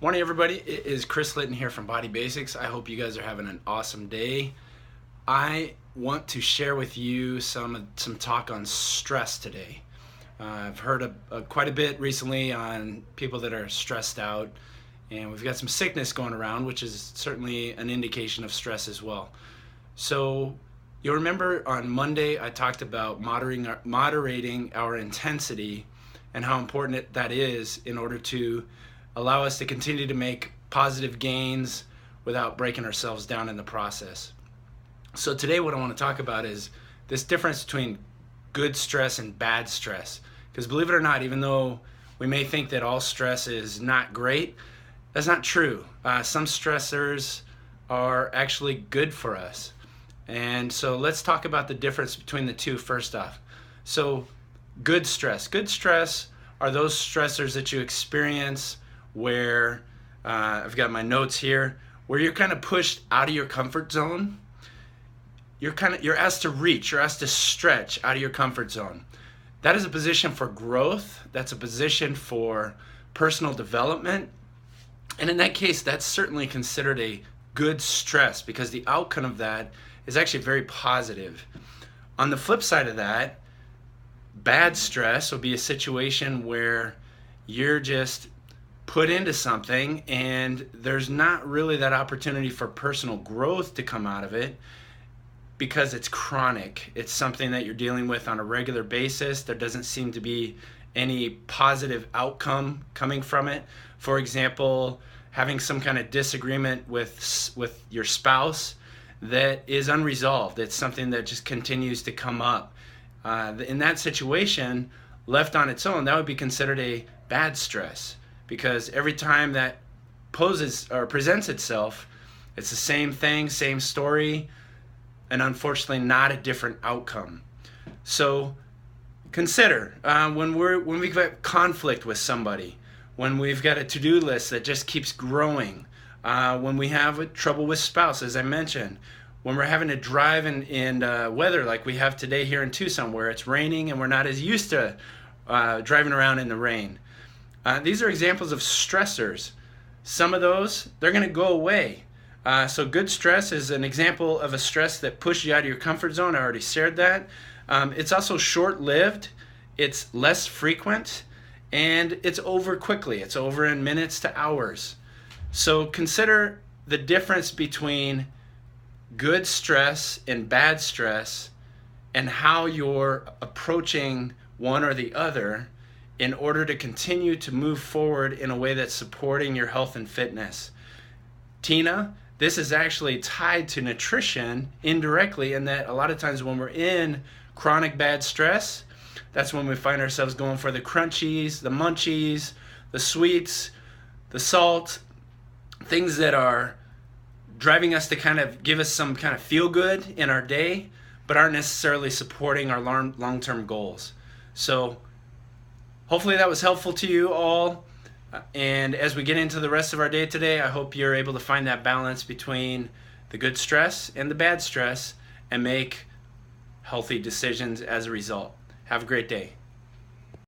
Morning, everybody. It is Chris Litton here from Body Basics. I hope you guys are having an awesome day. I want to share with you some talk on stress today. I've heard quite a bit recently on people that are stressed out, and we've got some sickness going around, which is certainly an indication of stress as well. So you'll remember on Monday I talked about moderating our intensity and how important that is in order to allow us to continue to make positive gains without breaking ourselves down in the process. So today what I want to talk about is this difference between good stress and bad stress. Because believe it or not, even though we may think that all stress is not great, that's not true. Some stressors are actually good for us. And so let's talk about the difference between the two first off. So good stress. Good stress are those stressors that you experience where I've got my notes here, where you're kind of pushed out of your comfort zone. You're asked to reach, you're asked to stretch out of your comfort zone. That is a position for growth. That's a position for personal development. And in that case, that's certainly considered a good stress because the outcome of that is actually very positive. On the flip side of that, bad stress will be a situation where you're just put into something and there's not really that opportunity for personal growth to come out of it because it's chronic. It's something that you're dealing with on a regular basis. There doesn't seem to be any positive outcome coming from it. For example, having some kind of disagreement with your spouse that is unresolved. It's something that just continues to come up. In that situation, left on its own, that would be considered a bad stress, because every time that poses or presents itself, it's the same thing, same story, and unfortunately not a different outcome. So consider when we've got conflict with somebody, when we've got a to-do list that just keeps growing, when we have trouble with spouse, as I mentioned, when we're having to drive in weather like we have today here in Tucson, where it's raining and we're not as used to driving around in the rain. These are examples of stressors. Some of those, they're going to go away. So good stress is an example of a stress that pushes you out of your comfort zone. I already shared that. It's also short-lived. It's less frequent. And it's over quickly. It's over in minutes to hours. So consider the difference between good stress and bad stress and how you're approaching one or the other in order to continue to move forward in a way that's supporting your health and fitness. Tina, this is actually tied to nutrition indirectly, in that a lot of times when we're in chronic bad stress, that's when we find ourselves going for the crunchies, the munchies, the sweets, the salt, things that are driving us to kind of give us some kind of feel good in our day, but aren't necessarily supporting our long-term goals. So hopefully that was helpful to you all. And as we get into the rest of our day today, I hope you're able to find that balance between the good stress and the bad stress and make healthy decisions as a result. Have a great day.